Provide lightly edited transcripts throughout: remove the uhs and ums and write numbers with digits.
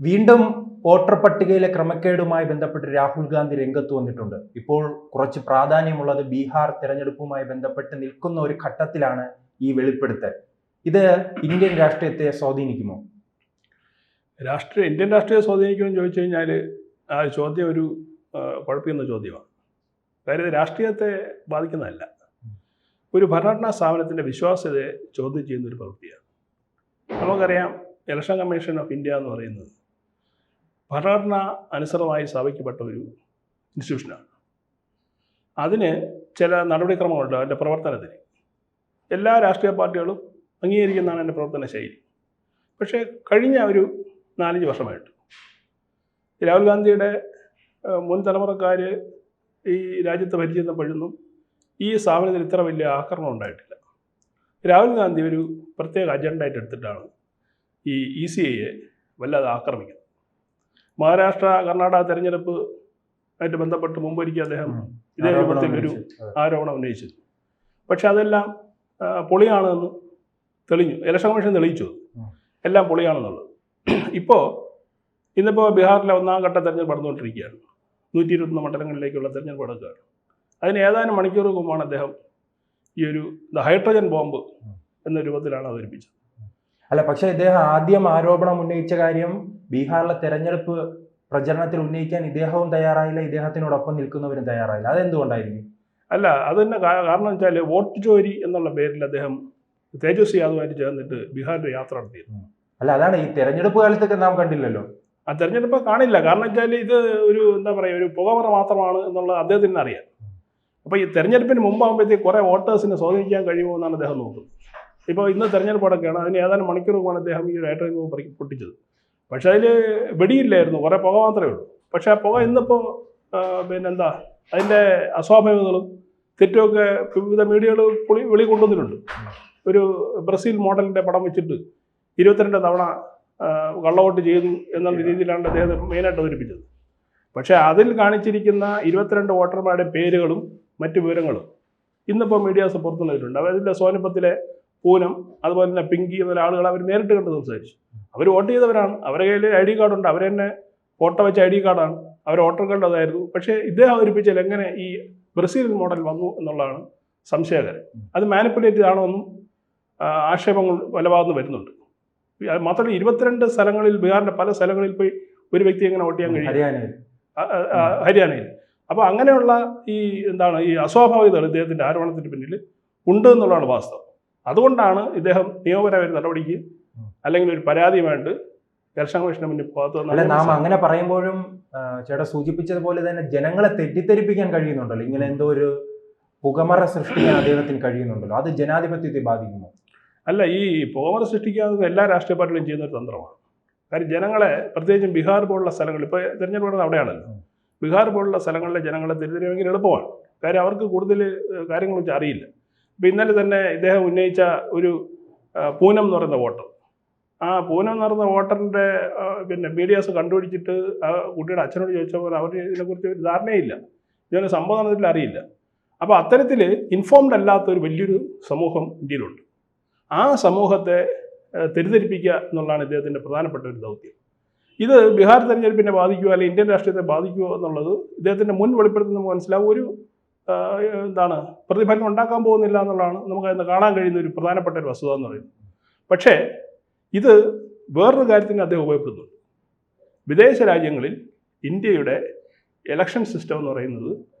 വീണ്ടും വോട്ടർ പട്ടികയിലെ ക്രമക്കേടുമായി ബന്ധപ്പെട്ട് രാഹുൽ ഗാന്ധി രംഗത്ത് വന്നിട്ടുണ്ട്. ഇപ്പോൾ കുറച്ച് പ്രാധാന്യമുള്ളത് ബീഹാർ തെരഞ്ഞെടുപ്പുമായി ബന്ധപ്പെട്ട് നിൽക്കുന്ന ഒരു ഘട്ടത്തിലാണ് ഈ വെളിപ്പെടുത്തൽ. ഇത് ഇന്ത്യൻ രാഷ്ട്രീയത്തെ സ്വാധീനിക്കുമോ? ഇന്ത്യൻ രാഷ്ട്രീയം സ്വാധീനിക്കുമെന്ന് ചോദിച്ചു കഴിഞ്ഞാൽ ആ ചോദ്യം ഒരു കുഴപ്പിക്കുന്ന ചോദ്യമാണ്. കാര്യം രാഷ്ട്രീയത്തെ ബാധിക്കുന്നതല്ല, ഒരു ഭരണഘടനാ സ്ഥാപനത്തിൻ്റെ വിശ്വാസ്യതയെ ചോദ്യം ചെയ്യുന്നൊരു പ്രവൃത്തിയാണ്. നമുക്കറിയാം, ഇലക്ഷൻ കമ്മീഷൻ ഓഫ് ഇന്ത്യ എന്ന് പറയുന്നത് ഭരണഘടന അനുസൃതമായി സ്ഥാപിക്കപ്പെട്ട ഒരു ഇൻസ്റ്റിറ്റ്യൂഷനാണ്. അതിന് ചില നടപടിക്രമങ്ങളുണ്ട്. അതിൻ്റെ പ്രവർത്തനത്തിന് എല്ലാ രാഷ്ട്രീയ പാർട്ടികളും അംഗീകരിക്കുന്നതാണ് എൻ്റെ പ്രവർത്തന ശൈലി. പക്ഷേ കഴിഞ്ഞ ഒരു 4-5 വർഷമായിട്ട് രാഹുൽ ഗാന്ധിയുടെ മുൻ തലമുറക്കാർ ഈ രാജ്യത്ത് ഭരിച്ചിരുന്നപ്പോഴൊന്നും ഈ സ്ഥാപനത്തിൽ ഇത്ര വലിയ ആക്രമണം ഉണ്ടായിട്ടില്ല. രാഹുൽ ഗാന്ധി ഒരു പ്രത്യേക അജണ്ടയായിട്ട് എടുത്തിട്ടാണ് ഈ ECIയെ വല്ലാതെ ആക്രമിക്കുന്നത്. മഹാരാഷ്ട്ര കർണാടക തെരഞ്ഞെടുപ്പ് ആയിട്ട് ബന്ധപ്പെട്ട് മുമ്പൊരിക്കൽ അദ്ദേഹം ഇതേ രൂപത്തിൽ ഒരു ആരോപണം ഉന്നയിച്ചു. പക്ഷെ അതെല്ലാം പൊളിയാണെന്ന് തെളിഞ്ഞു. ഇലക്ഷൻ കമ്മീഷൻ തെളിയിച്ചു എല്ലാം പൊളിയാണെന്നുള്ളത്. ഇന്നിപ്പോൾ ബീഹാറിലെ 1ാം ഘട്ട തെരഞ്ഞെടുപ്പ് നടന്നുകൊണ്ടിരിക്കുകയാണ്. 121 മണ്ഡലങ്ങളിലേക്കുള്ള തെരഞ്ഞെടുപ്പ് നടക്കുകയാണ്. അതിന് ഏതാനും മണിക്കൂർ മുമ്പാണ് അദ്ദേഹം ഈ ഒരു ഹൈഡ്രജൻ ബോംബ് എന്ന രൂപത്തിലാണ് അവതരിപ്പിച്ചത്. അല്ല, പക്ഷേ ഇദ്ദേഹം ആദ്യം ആരോപണം ഉന്നയിച്ച കാര്യം ബീഹാറിലെ തെരഞ്ഞെടുപ്പ് പ്രചരണത്തിൽ ഉന്നയിക്കാൻ ഇദ്ദേഹവും തയ്യാറായില്ല, ഇദ്ദേഹത്തിനോടൊപ്പം നിൽക്കുന്നവരും തയ്യാറായില്ല. അതെന്തുകൊണ്ടായിരിക്കും? അല്ല, അത് തന്നെ കാരണം വെച്ചാൽ വോട്ട് ചോരി എന്നുള്ള പേരിൽ അദ്ദേഹം തേജസ്വി യാദവുമായിട്ട് ചേർന്നിട്ട് ബീഹാറിൽ യാത്ര നടത്തിയിരുന്നു. അല്ല, അതാണ് ഈ തെരഞ്ഞെടുപ്പ് കാലത്തൊക്കെ നാം കണ്ടില്ലല്ലോ. ആ തെരഞ്ഞെടുപ്പ് കാണില്ല. കാരണം വെച്ചാൽ ഇത് ഒരു എന്താ പറയുക, ഒരു പുകമറ മാത്രമാണ് എന്നുള്ളത് അദ്ദേഹത്തിന് അറിയാം. അപ്പോൾ ഈ തെരഞ്ഞെടുപ്പിന് മുമ്പാകുമ്പോഴത്തേക്ക് കുറേ വോട്ടേഴ്സിനെ സ്വാധീനിക്കാൻ കഴിയുമോ എന്നാണ് അദ്ദേഹം നോക്കുന്നത്. ഇപ്പോൾ ഇന്ന് തെരഞ്ഞെടുപ്പ് അടക്കുകയാണ്. അതിന് ഏതാനും മണിക്കൂർ മുമ്പാണ് അദ്ദേഹം ഈ ഹൈഡ്രജൻ ബോംബ് പൊട്ടിച്ചത്. പക്ഷേ അതിൽ വെടിയില്ലായിരുന്നു, കുറേ പുക മാത്രമേ ഉള്ളൂ. പക്ഷേ ആ പുക ഇന്നിപ്പോൾ പിന്നെന്താ അതിൻ്റെ അസ്വാഭാവികതകളും തെറ്റുമൊക്കെ വിവിധ മീഡിയകൾ വെളിക്കൊണ്ടുവന്നിട്ടുണ്ട്. ഒരു ബ്രസീൽ മോഡലിൻ്റെ പടം വെച്ചിട്ട് 22 തവണ കള്ളവോട്ട് ചെയ്തു എന്നുള്ള രീതിയിലാണ് അദ്ദേഹം മെയിനായിട്ട് അവതരിപ്പിച്ചത്. പക്ഷേ അതിൽ കാണിച്ചിരിക്കുന്ന 22 വോട്ടർമാരുടെ പേരുകളും മറ്റു വിവരങ്ങളും ഇന്നിപ്പോൾ മീഡിയാസ് പുറത്തു വന്നിട്ടുണ്ട്. അതിൻ്റെ സോനിപ്പത്തിലെ പൂനം, അതുപോലെ തന്നെ പിങ്കി മുതൽ ആളുകൾ അവർ നേരിട്ട് കണ്ട് സംസാരിച്ചു. അവർ വോട്ട് ചെയ്തവരാണ്, അവരുടെ കയ്യിൽ ID കാർഡുണ്ട്, അവർ തന്നെ ഫോട്ടോ വെച്ച ID കാർഡാണ്, അവർ വോട്ടർ കാർഡ് അതായിരുന്നു. പക്ഷേ ഇദ്ദേഹം അവതരിപ്പിച്ചാൽ എങ്ങനെ ഈ ബ്രസീൽ മോഡൽ വന്നു എന്നുള്ളതാണ് സംശയകരം. അത് മാനിപ്പുലേറ്റ് ആണോ എന്നും ആക്ഷേപങ്ങൾ പല ഭാഗത്തുനിന്ന് വരുന്നുണ്ട്. മാത്രമല്ല 22 സ്ഥലങ്ങളിൽ, ബീഹാറിൻ്റെ പല സ്ഥലങ്ങളിൽ പോയി ഒരു വ്യക്തി എങ്ങനെ വോട്ട് ചെയ്യാൻ കഴിയും? ഹരിയാനയിൽ. അപ്പോൾ അങ്ങനെയുള്ള ഈ ഈ അസ്വാഭാവികതകൾ ഇദ്ദേഹത്തിൻ്റെ ആരോപണത്തിന് പിന്നിൽ ഉണ്ട് എന്നുള്ളതാണ് വാസ്തവം. അതുകൊണ്ടാണ് ഇദ്ദേഹം നിയമപരമായ നടപടിക്ക് അല്ലെങ്കിൽ ഒരു പരാതിയുമായിട്ട് ഇലക്ഷൻ കമ്മീഷന് മുന്നിൽ അല്ല, നാം അങ്ങനെ പറയുമ്പോഴും ചേട്ടാ സൂചിപ്പിച്ചതുപോലെ തന്നെ ജനങ്ങളെ തെറ്റിദ്ധരിപ്പിക്കാൻ കഴിയുന്നുണ്ടല്ലോ. ഇങ്ങനെ എന്തോ ഒരു പുകമറ സൃഷ്ടിക്കാൻ അദ്ദേഹത്തിന് കഴിയുന്നുണ്ടല്ലോ. അത് ജനാധിപത്യത്തെ ബാധിക്കുമോ? അല്ല, ഈ പുകമറ സൃഷ്ടിക്കാതെ എല്ലാ രാഷ്ട്രീയ പാർട്ടികളും ചെയ്യുന്ന ഒരു തന്ത്രമാണ്. കാര്യം ജനങ്ങളെ, പ്രത്യേകിച്ചും ബീഹാർ പോലുള്ള സ്ഥലങ്ങൾ, ഇപ്പോൾ തിരഞ്ഞെടുപ്പ് നടന്നത് അവിടെയാണല്ലോ. ബീഹാർ പോലുള്ള സ്ഥലങ്ങളിലെ ജനങ്ങളെ തിരിച്ചറിയുമെങ്കിൽ എളുപ്പമാണ്. കാര്യം അവർക്ക് കൂടുതൽ കാര്യങ്ങളെക്കുറിച്ച് അറിയില്ല. ഇപ്പോൾ ഇന്നലെ തന്നെ ഇദ്ദേഹം ഉന്നയിച്ച ഒരു പൂനം എന്ന് പറയുന്ന വോട്ടർ, ആ പൂനം എന്ന് പറയുന്ന വോട്ടറിൻ്റെ മീഡിയാസ് കണ്ടുപിടിച്ചിട്ട് ആ കുട്ടിയുടെ അച്ഛനോട് ചോദിച്ചപ്പോൾ അവർ ഇതിനെക്കുറിച്ച് ഒരു ധാരണയില്ല, ഇതിനെ സംബോധനത്തിൽ അറിയില്ല. അപ്പോൾ അത്തരത്തിൽ ഇൻഫോംഡ് അല്ലാത്ത ഒരു വലിയൊരു സമൂഹം ഇന്ത്യയിലുണ്ട്. ആ സമൂഹത്തെ തെറ്റിദ്ധരിപ്പിക്കുക എന്നുള്ളതാണ് ഇദ്ദേഹത്തിൻ്റെ പ്രധാനപ്പെട്ട ഒരു ദൗത്യം. ഇത് ബീഹാർ തെരഞ്ഞെടുപ്പിനെ ബാധിക്കുമോ അല്ലെങ്കിൽ ഇന്ത്യൻ രാഷ്ട്രീയത്തെ ബാധിക്കുമോ എന്നുള്ളത് ഇദ്ദേഹത്തിൻ്റെ മുൻ വെളിപ്പെടുത്തുന്ന നമുക്ക് മനസ്സിലാവും. ഒരു പ്രതിഫലനം ഉണ്ടാക്കാൻ പോകുന്നില്ല എന്നുള്ളതാണ് നമുക്ക് അതിന് കാണാൻ കഴിയുന്ന ഒരു പ്രധാനപ്പെട്ട ഒരു വസ്തുത എന്ന് പറയുന്നത്. പക്ഷേ ഇത് വേറൊരു കാര്യത്തിന് അദ്ദേഹം ഉപയോഗപ്പെടുത്തുന്നുണ്ട്. വിദേശ രാജ്യങ്ങളിൽ ഇന്ത്യയുടെ ഇലക്ഷൻ സിസ്റ്റം എന്ന് പറയുന്നത്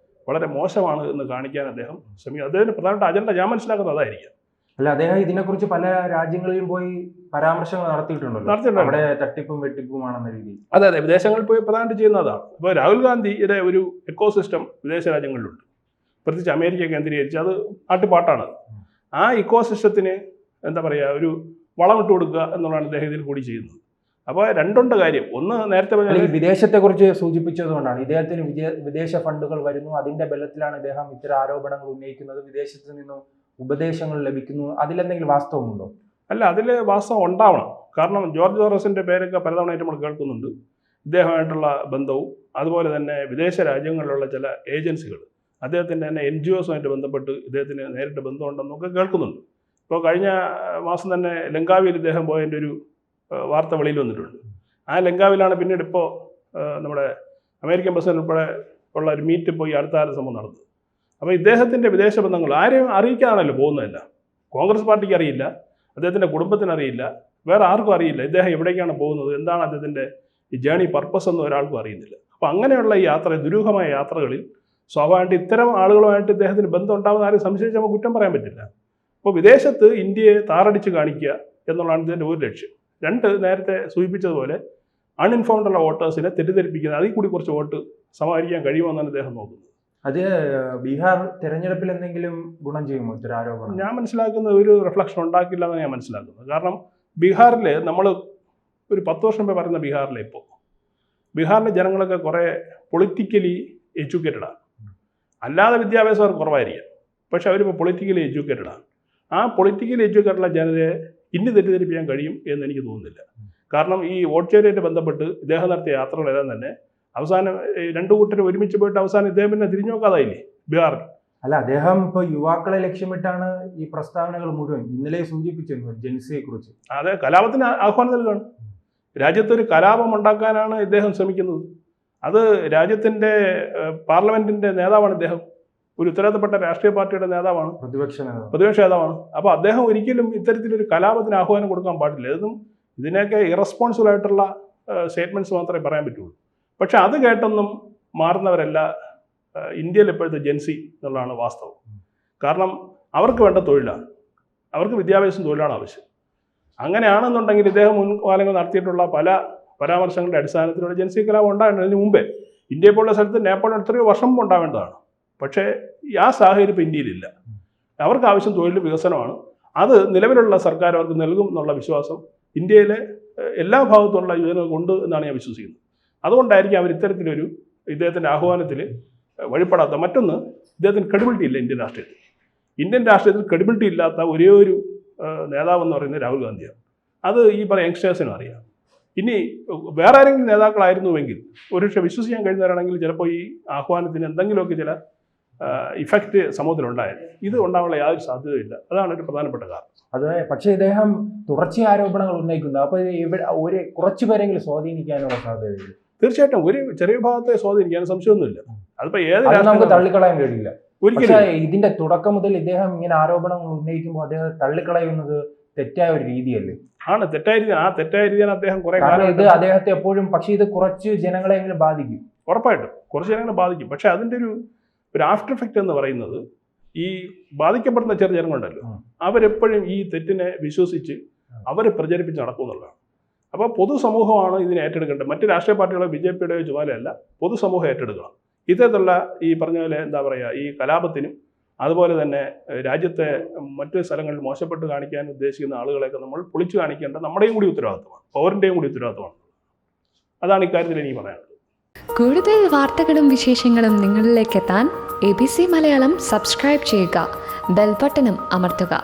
വളരെ മോശമാണ് എന്ന് കാണിക്കാൻ അദ്ദേഹം ശ്രമിക്കും. അദ്ദേഹത്തിൻ്റെ പ്രധാനപ്പെട്ട അജണ്ട ഞാൻ മനസ്സിലാക്കുന്നത് അതായിരിക്കാം. അല്ല, അദ്ദേഹം ഇതിനെക്കുറിച്ച് പല രാജ്യങ്ങളിലും പോയി പരാമർശങ്ങൾ നടത്തിയിട്ടുണ്ടല്ലോ, അവിടെ തട്ടിപ്പും വെട്ടിപ്പുമാണെന്ന രീതിയിൽ. അതെ, വിദേശങ്ങളിൽ പോയി പ്രധാനമായിട്ട് ചെയ്യുന്നതാണ്. ഇപ്പോൾ രാഹുൽ ഗാന്ധിയുടെ ഒരു എക്കോ സിസ്റ്റം വിദേശ രാജ്യങ്ങളിലുണ്ട്, പ്രത്യേകിച്ച് അമേരിക്ക കേന്ദ്രീകരിച്ച്. അത് നാട്ടുപാട്ടാണ്. ആ ഇക്കോ സിസ്റ്റത്തിന് എന്താ പറയുക, ഒരു വളമിട്ട് കൊടുക്കുക എന്നുള്ളതാണ് അദ്ദേഹം ഇതിൽ കൂടി ചെയ്യുന്നത്. അപ്പോൾ രണ്ടുണ്ട് കാര്യം. ഒന്ന്, നേരത്തെ വിദേശത്തെക്കുറിച്ച് സൂചിപ്പിച്ചതുകൊണ്ടാണ് ഇദ്ദേഹത്തിന് വിദേശ ഫണ്ടുകൾ വരുന്നു, അതിന്റെ ബലത്തിലാണ് ഇദ്ദേഹം ഇത്തരം ആരോപണങ്ങൾ ഉന്നയിക്കുന്നത്, വിദേശത്ത് നിന്നും ഉപദേശങ്ങൾ ലഭിക്കുന്നു. അതിലെന്തെങ്കിലും വാസ്തവമുണ്ടോ? അല്ല, അതിൽ വാസ്തവം ഉണ്ടാവണം. കാരണം ജോർജ് സോറസിൻ്റെ പേരൊക്കെ പലതവണയായിട്ട് നമ്മൾ കേൾക്കുന്നുണ്ട്. ഇദ്ദേഹമായിട്ടുള്ള ബന്ധവും അതുപോലെ തന്നെ വിദേശ രാജ്യങ്ങളിലുള്ള ചില ഏജൻസികൾ, അദ്ദേഹത്തിൻ്റെ തന്നെ NGOസുമായിട്ട് ബന്ധപ്പെട്ട് ഇദ്ദേഹത്തിന് നേരിട്ട് ബന്ധമുണ്ടെന്നൊക്കെ കേൾക്കുന്നുണ്ട്. ഇപ്പോൾ കഴിഞ്ഞ മാസം തന്നെ ലങ്കാവിയിൽ ഇദ്ദേഹം പോയതിൻ്റെ ഒരു വാർത്ത വെളിയിൽ വന്നിട്ടുണ്ട്. ആ ലങ്കാവിലാണ് പിന്നീട് ഇപ്പോൾ നമ്മുടെ അമേരിക്കൻ പ്രസിഡന്റ് ഉൾപ്പെടെ ഉള്ള ഒരു മീറ്റ് പോയി അടുത്ത കാല സംഭവം നടന്നത്. അപ്പോൾ ഇദ്ദേഹത്തിൻ്റെ വിദേശ ബന്ധങ്ങൾ ആരെയും അറിയിക്കാനാണല്ലോ പോകുന്നതല്ല. കോൺഗ്രസ് പാർട്ടിക്ക് അറിയില്ല, അദ്ദേഹത്തിൻ്റെ കുടുംബത്തിന് അറിയില്ല, വേറെ ആർക്കും അറിയില്ല ഇദ്ദേഹം എവിടേക്കാണ് പോകുന്നത്, എന്താണ് അദ്ദേഹത്തിൻ്റെ ഈ ജേണി പർപ്പസ് എന്ന് ഒരാൾക്കും അറിയുന്നില്ല. അപ്പോൾ അങ്ങനെയുള്ള ഈ യാത്ര, ദുരൂഹമായ യാത്രകളിൽ സ്വാഭാവികമായിട്ട് ഇത്തരം ആളുകളുമായിട്ട് ഇദ്ദേഹത്തിന് ബന്ധം ഉണ്ടാകുന്ന ആരും സംശയിച്ച് നമുക്ക് കുറ്റം പറയാൻ പറ്റില്ല. അപ്പോൾ വിദേശത്ത് ഇന്ത്യയെ താറടിച്ച് കാണിക്കുക എന്നുള്ളതാണ് ഇതിൻ്റെ ഒരു ലക്ഷ്യം. രണ്ട്, നേരത്തെ സൂചിപ്പിച്ചതുപോലെ അൺഇൻഫോംഡുള്ള വോട്ടേഴ്സിനെ തെറ്റിദ്ധരിപ്പിക്കുന്നത്, അതിൽ കൂടി കുറച്ച് വോട്ട് സമാഹരിക്കാൻ കഴിയുമെന്നാണ് അദ്ദേഹം നോക്കുന്നത്. അത് ബീഹാർ തെരഞ്ഞെടുപ്പിൽ എന്തെങ്കിലും ഗുണം ചെയ്യുമോ ഇത്തരം ആരോപണം? ഞാൻ മനസ്സിലാക്കുന്ന ഒരു റിഫ്ലക്ഷൻ ഉണ്ടാക്കില്ല എന്നാണ് ഞാൻ മനസ്സിലാക്കുന്നത്. കാരണം ബീഹാറിൽ നമ്മൾ ഒരു 10 വർഷം മുമ്പ് പറയുന്ന ബീഹാറിലെ ഇപ്പോൾ ബീഹാറിലെ ജനങ്ങളൊക്കെ കുറേ പൊളിറ്റിക്കലി എഡ്യൂക്കേറ്റഡാണ്. അല്ലാതെ വിദ്യാഭ്യാസം അവർക്ക് കുറവായിരിക്കാം, പക്ഷെ അവരിപ്പോൾ പൊളിറ്റിക്കലി എഡ്യൂക്കേറ്റഡാണ്. ആ പൊളിറ്റിക്കലി എഡ്യൂക്കേറ്റഡുള്ള ജനതയെ ഇനി തെറ്റിദ്ധരിപ്പിക്കാൻ കഴിയും എന്ന് എനിക്ക് തോന്നുന്നില്ല. കാരണം ഈ വോട്ട് ചോരിയായിട്ട് ബന്ധപ്പെട്ട് ഇദ്ദേഹം നടത്തിയ യാത്രകളെല്ലാം തന്നെ അവസാനം രണ്ടു കൂട്ടരും ഒരുമിച്ച് പോയിട്ട് അവസാനം ഇദ്ദേഹം പിന്നെ തിരിഞ്ഞു നോക്കാതായില്ലേ ബീഹാറിൽ. അല്ല, അദ്ദേഹം ഇപ്പോൾ യുവാക്കളെ ലക്ഷ്യമിട്ടാണ് ഈ പ്രസ്താവനകൾ മുഴുവൻ. ഇന്നലെ സൂചിപ്പിച്ചിരുന്നു ജെൻസിയെ കുറിച്ച്. അതെ, കലാപത്തിന് ആഹ്വാനം നൽകുകയാണ്. രാജ്യത്തൊരു കലാപം ഉണ്ടാക്കാനാണ് ഇദ്ദേഹം ശ്രമിക്കുന്നത്. അത് രാജ്യത്തിൻ്റെ പാർലമെന്റിന്റെ നേതാവാണ് ഇദ്ദേഹം, ഒരു ഉത്തരവാദിത്തപ്പെട്ട രാഷ്ട്രീയ പാർട്ടിയുടെ നേതാവാണ്, പ്രതിപക്ഷ നേതാവാണ്. അപ്പോൾ അദ്ദേഹം ഒരിക്കലും ഇത്തരത്തിലൊരു കലാപത്തിന് ആഹ്വാനം കൊടുക്കാൻ പാടില്ല. ഇതിനൊക്കെ ഇറസ്പോൺസിബിൾ ആയിട്ടുള്ള സ്റ്റേറ്റ്മെന്റ്സ് മാത്രമേ പറയാൻ പറ്റുള്ളൂ. പക്ഷെ അത് കേട്ടൊന്നും മാറുന്നവരല്ല ഇന്ത്യയിൽ ഇപ്പോഴത്തെ ജെൻസി എന്നുള്ളതാണ് വാസ്തവം. കാരണം അവർക്ക് വേണ്ട തൊഴിലാണ്, അവർക്ക് വിദ്യാഭ്യാസം തൊഴിലാണ് ആവശ്യം. അങ്ങനെയാണെന്നുണ്ടെങ്കിൽ ഇദ്ദേഹം മുൻകാലങ്ങൾ നടത്തിയിട്ടുള്ള പല പരാമർശങ്ങളുടെ അടിസ്ഥാനത്തിലുള്ള ജെൻസി കലാപം ഉണ്ടാകേണ്ടതിന് മുമ്പേ ഇന്ത്യയെ പോലുള്ള സ്ഥലത്ത് നേപ്പാളിൽ എത്രയോ വർഷം മുമ്പ് ഉണ്ടാവേണ്ടതാണ്. പക്ഷേ ആ സാഹചര്യം ഇപ്പോൾ ഇന്ത്യയിലില്ല. അവർക്ക് ആവശ്യം തൊഴിൽ വികസനമാണ്. അത് നിലവിലുള്ള സർക്കാർ അവർക്ക് നൽകും എന്നുള്ള വിശ്വാസം ഇന്ത്യയിലെ എല്ലാ ഭാഗത്തുള്ള യുവജനങ്ങൾക്കുണ്ട് എന്നാണ് ഞാൻ വിശ്വസിക്കുന്നത്. അതുകൊണ്ടായിരിക്കും അവർ ഇത്തരത്തിലൊരു ഇദ്ദേഹത്തിൻ്റെ ആഹ്വാനത്തിൽ വഴിപ്പെടാത്ത. മറ്റൊന്ന്, ഇദ്ദേഹത്തിന് ക്രെഡിബിലിറ്റി ഇല്ല ഇന്ത്യൻ രാഷ്ട്രീയത്തിൽ. ഇന്ത്യൻ രാഷ്ട്രീയത്തിൽ ക്രെഡിബിലിറ്റി ഇല്ലാത്ത ഒരേ ഒരു നേതാവെന്ന് പറയുന്നത് രാഹുൽ ഗാന്ധിയാണ്. അത് ഈ പറയുന്ന യങ്സ്റ്റേഴ്സിനും അറിയാം. ഇനി വേറെ ആരെങ്കിലും നേതാക്കളായിരുന്നുവെങ്കിൽ ഒരുപക്ഷെ വിശ്വസിക്കാൻ കഴിയുന്നവരാണെങ്കിൽ ചിലപ്പോൾ ഈ ആഹ്വാനത്തിന് എന്തെങ്കിലുമൊക്കെ ചില ഇഫക്റ്റ് സമൂഹത്തിലുണ്ടായത്. ഇത് ഉണ്ടാവാനുള്ള യാതൊരു സാധ്യതയില്ല. അതാണ് ഒരു പ്രധാനപ്പെട്ട കാരണം. അത് പക്ഷേ ഇദ്ദേഹം തുടർച്ചയായ ആരോപണങ്ങൾ ഉന്നയിക്കുന്നു. അപ്പോൾ ഇവിടെ കുറച്ചു പേരെങ്കിലും സ്വാധീനിക്കാനുള്ള സാധ്യതയില്ല. തീർച്ചയായിട്ടും ഒരു ചെറിയ ഭാഗത്തെ സ്വാധീനിക്കാൻ സംശയമൊന്നുമില്ല. അതിപ്പോൾ ഏത് നമുക്ക് തള്ളിക്കളയാൻ കഴിയില്ല ഒരിക്കലും. ഇതിന്റെ തുടക്കം മുതൽ ഇദ്ദേഹം ഇങ്ങനെ ആരോപണങ്ങൾ ഉന്നയിക്കുമ്പോൾ അദ്ദേഹം തള്ളിക്കളയുന്നത് തെറ്റായ ഒരു രീതിയല്ലേ? ആണ്, തെറ്റായ രീതി. ആ തെറ്റായ രീതിയാണ് അദ്ദേഹം കുറെ കാലം ഇത് അദ്ദേഹത്തെ എപ്പോഴും. പക്ഷേ ഇത് കുറച്ച് ജനങ്ങളെങ്കിലും ബാധിക്കും, ഉറപ്പായിട്ടും കുറച്ച് ജനങ്ങളെ ബാധിക്കും. പക്ഷെ അതിൻ്റെ ഒരു ആഫ്റ്റർ എഫക്റ്റ് എന്ന് പറയുന്നത് ഈ ബാധിക്കപ്പെടുന്ന ചെറു ജനങ്ങളുണ്ടല്ലോ, അവരെപ്പോഴും ഈ തെറ്റിനെ വിശ്വസിച്ച് അവരെ പ്രചരിപ്പിച്ച് നടക്കുന്നുള്ളതാണ്. അപ്പോൾ പൊതുസമൂഹമാണ് ഇതിനെ ഏറ്റെടുക്കേണ്ടത്. മറ്റ് രാഷ്ട്രീയ പാർട്ടികളോ BJPയുടെയോ ചുമതലയല്ല, പൊതുസമൂഹം ഏറ്റെടുക്കണം. ഇത്തരത്തിലുള്ള ഈ പറഞ്ഞ പോലെ എന്താ പറയുക, ഈ കലാപത്തിനും അതുപോലെ തന്നെ രാജ്യത്തെ മറ്റു സ്ഥലങ്ങളിൽ മോശപ്പെട്ട് കാണിക്കാൻ ഉദ്ദേശിക്കുന്ന ആളുകളെയൊക്കെ നമ്മൾ പൊളിച്ചു കാണിക്കേണ്ട നമ്മുടെയും കൂടി ഉത്തരവാദിത്തമാണ്, പൗരൻ്റെയും കൂടി ഉത്തരവാദിത്തമാണ്. അതാണ് ഇക്കാര്യത്തിൽ എനിക്ക് പറയാനുള്ളത്. കൂടുതൽ വാർത്തകളും വിശേഷങ്ങളും നിങ്ങളിലേക്ക് എത്താൻ ABC മലയാളം സബ്സ്ക്രൈബ് ചെയ്യുക, ബെൽ ബട്ടണും അമർത്തുക.